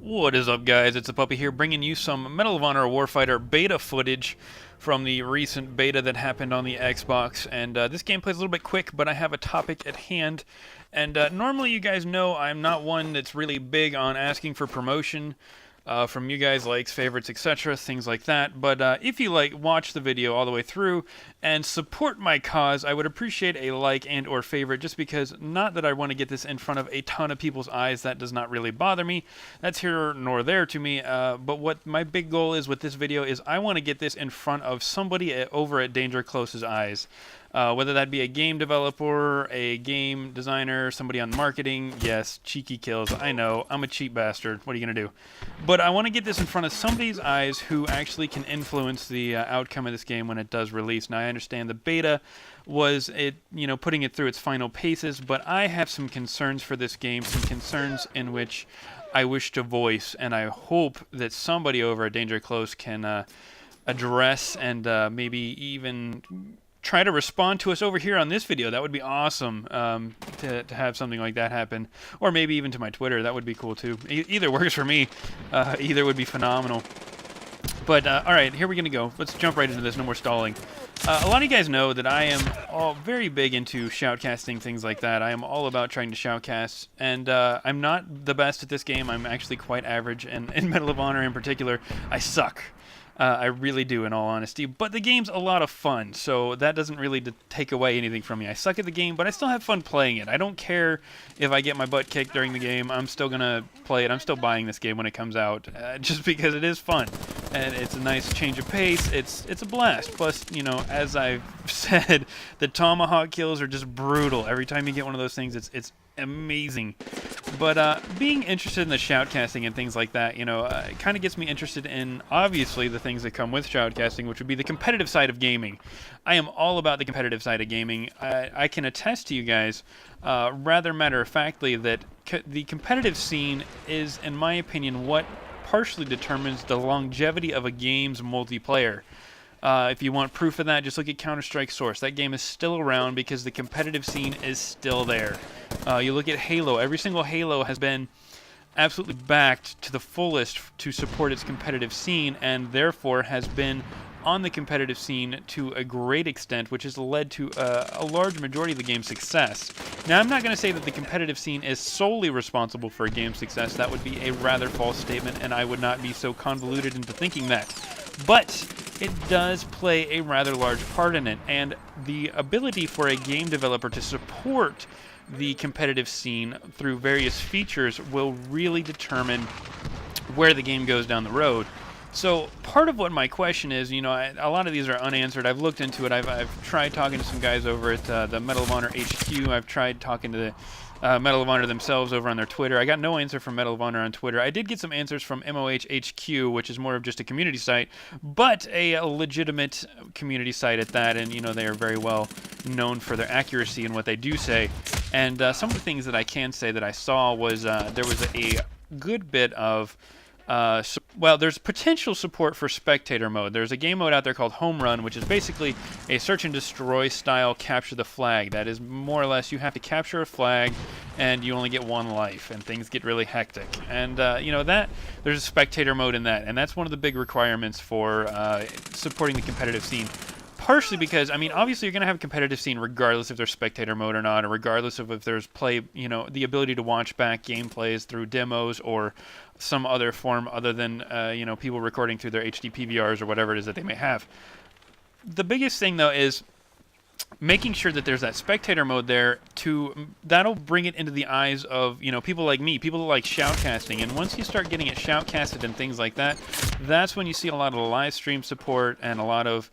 What is up, guys? It's a Puppy here, bringing you some Medal of Honor Warfighter beta footage from the recent beta that happened on the Xbox. And this gameplay is a little bit quick, but I have a topic at hand. And normally, you guys know I'm not one that's really big on asking for promotion from you guys, likes, favorites, etc., things like that. But if you watch the video all the way through and support my cause, I would appreciate a like and or favorite, just because, not that I want to get this in front of a ton of people's eyes, that does not really bother me. That's here nor there to me. But what my big goal is with this video is I want to get this in front of somebody over at Danger Close's eyes. Whether that be a game developer, a game designer, somebody on marketing. Yes, cheeky kills. I know, I'm a cheap bastard. What are you going to do? But I want to get this in front of somebody's eyes who actually can influence the outcome of this game when it does release. Now, I understand the beta was putting it through its final paces, but I have some concerns for this game, some concerns in which I wish to voice, and I hope that somebody over at Danger Close can address and maybe even try to respond to us over here on this video. That would be awesome, to have something like that happen. Or maybe even to my Twitter. That would be cool too. Either works for me. Either would be phenomenal. But alright, here we're going to go. Let's jump right into this. No more stalling. A lot of you guys know that I am all very big into shoutcasting, things like that. I am all about trying to shoutcast, and I'm not the best at this game. I'm actually quite average, and in Medal of Honor in particular, I suck. I really do, in all honesty. But the game's a lot of fun, so that doesn't really take away anything from me. I suck at the game, but I still have fun playing it. I don't care if I get my butt kicked during the game. I'm still going to play it. I'm still buying this game when it comes out, just because it is fun. And it's a nice change of pace. It's a blast. Plus, as I've said, the tomahawk kills are just brutal. Every time you get one of those things, it's amazing. But being interested in the shoutcasting and things like that, it kind of gets me interested in, obviously, the things that come with shoutcasting, which would be the competitive side of gaming. I am all about the competitive side of gaming. I can attest to you guys, rather matter-of-factly, that the competitive scene is, in my opinion, what partially determines the longevity of a game's multiplayer. If you want proof of that, just look at Counter-Strike Source. That game is still around because the competitive scene is still there. You look at Halo. Every single Halo has been absolutely backed to the fullest to support its competitive scene, and therefore has been on the competitive scene to a great extent, which has led to a large majority of the game's success. Now, I'm not going to say that the competitive scene is solely responsible for a game's success. That would be a rather false statement, and I would not be so convoluted into thinking that. But it does play a rather large part in it, and the ability for a game developer to support the competitive scene through various features will really determine where the game goes down the road. So part of what my question is, a lot of these are unanswered. I've looked into it. I've tried talking to some guys over at the Medal of Honor HQ. I've tried talking to the Medal of Honor themselves over on their Twitter. I got no answer from Medal of Honor on Twitter. I did get some answers from MOH HQ, which is more of just a community site, but a legitimate community site at that, and they are very well known for their accuracy in what they do say. And some of the things that I can say that I saw was there was a good bit of there's potential support for Spectator mode. There's a game mode out there called Home Run, which is basically a search and destroy style capture the flag. That is more or less you have to capture a flag and you only get one life, and things get really hectic. And that there's a Spectator mode in that, and that's one of the big requirements for supporting the competitive scene. Partially because, obviously you're going to have a competitive scene regardless if there's spectator mode or not, or regardless of if there's the ability to watch back gameplays through demos or some other form other than, people recording through their HD PVRs or whatever it is that they may have. The biggest thing, though, is making sure that there's that spectator mode there that'll bring it into the eyes of, people like me, people who like shoutcasting. And once you start getting it shoutcasted and things like that, that's when you see a lot of the live stream support and a lot of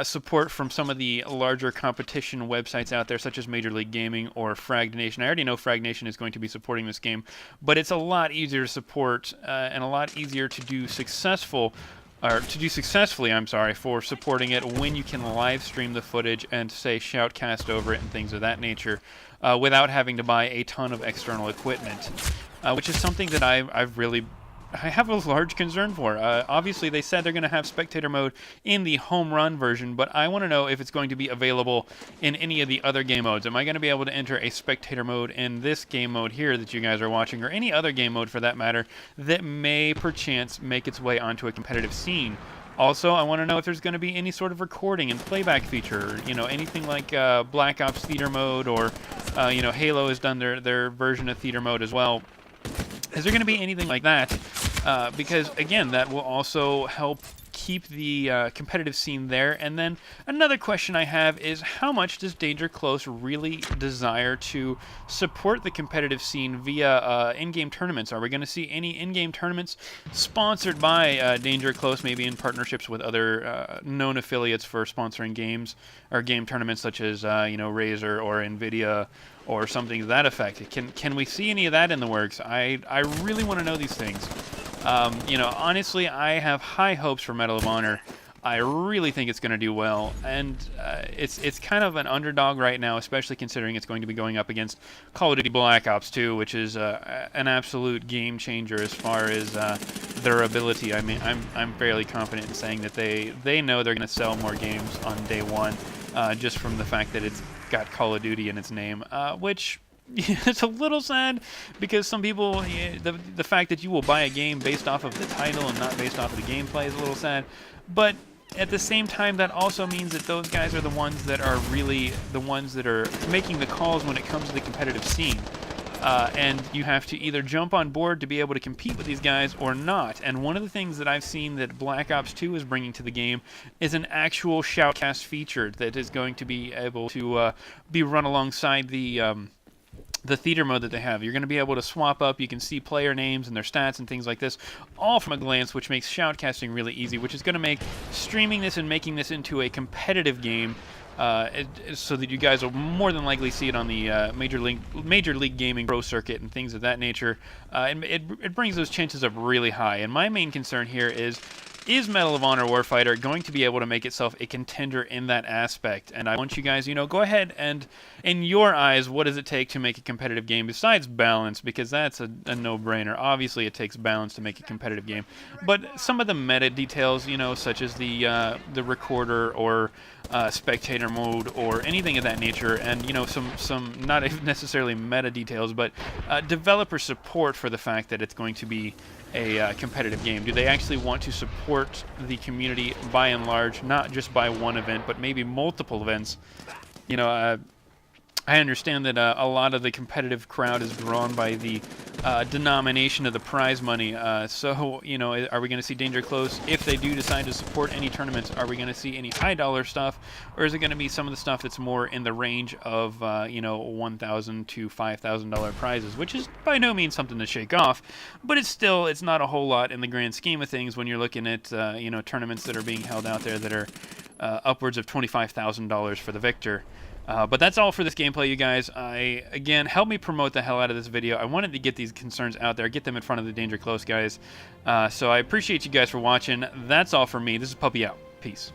support from some of the larger competition websites out there, such as Major League Gaming or Frag Nation. I already know Frag Nation is going to be supporting this game, but it's a lot easier to support and a lot easier to do successfully, for supporting it when you can live stream the footage and, say, shoutcast over it and things of that nature without having to buy a ton of external equipment, which is something that I've really I have a large concern for. Obviously, they said they're going to have spectator mode in the home run version, but I want to know if it's going to be available in any of the other game modes. Am I going to be able to enter a spectator mode in this game mode here that you guys are watching, or any other game mode for that matter, that may perchance make its way onto a competitive scene? Also, I want to know if there's going to be any sort of recording and playback feature, you know, anything like Black Ops Theater Mode, or, you know, Halo has done their version of Theater Mode as well. Is there going to be anything like that? Because, again, that will also help keep the competitive scene there. And then another question I have is, how much does Danger Close really desire to support the competitive scene via in-game tournaments? Are we going to see any in-game tournaments sponsored by Danger Close, maybe in partnerships with other known affiliates for sponsoring games or game tournaments, such as you know, Razer or Nvidia or something to that effect? Can we see any of that in the works? I really want to know these things. You know, honestly, I have high hopes for Medal of Honor. I really think it's going to do well, and it's kind of an underdog right now, especially considering it's going to be going up against Call of Duty Black Ops 2, which is an absolute game changer as far as their ability. I mean, I'm fairly confident in saying that they know they're going to sell more games on day one, just from the fact that it's got Call of Duty in its name, which... it's a little sad, because some people, the fact that you will buy a game based off of the title and not based off of the gameplay is a little sad. But at the same time, that also means that those guys are the ones that are really the ones that are making the calls when it comes to the competitive scene. And you have to either jump on board to be able to compete with these guys or not. And one of the things that I've seen that Black Ops 2 is bringing to the game is an actual shoutcast feature that is going to be able to be run alongside the theater mode that they have. You're going to be able to swap up. You can see player names and their stats and things like this, all from a glance, which makes shoutcasting really easy, which is going to make streaming this and making this into a competitive game, so that you guys will more than likely see it on the Major League Gaming Pro circuit and things of that nature. And it brings those chances up really high. And my main concern here is Medal of Honor Warfighter going to be able to make itself a contender in that aspect? And I want you guys, you know, go ahead and, in your eyes, what does it take to make a competitive game besides balance? Because that's a no-brainer. Obviously, it takes balance to make a competitive game. But some of the meta details, you know, such as the recorder or spectator mode or anything of that nature, and, you know, some not necessarily meta details, but developer support for the fact that it's going to be a competitive game. Do they actually want to support the community by and large, not just by one event, but maybe multiple events? You know, I understand that a lot of the competitive crowd is drawn by the denomination of the prize money. So, you know, are we going to see Danger Close? If they do decide to support any tournaments, are we going to see any high-dollar stuff? Or is it going to be some of the stuff that's more in the range of, you know, $1,000 to $5,000 prizes, which is by no means something to shake off. But it's not a whole lot in the grand scheme of things when you're looking at, you know, tournaments that are being held out there that are upwards of $25,000 for the victor. But that's all for this gameplay, you guys. Again, help me promote the hell out of this video. I wanted to get these concerns out there, get them in front of the Danger Close guys. So I appreciate you guys for watching. That's all for me. This is Puppy out. Peace.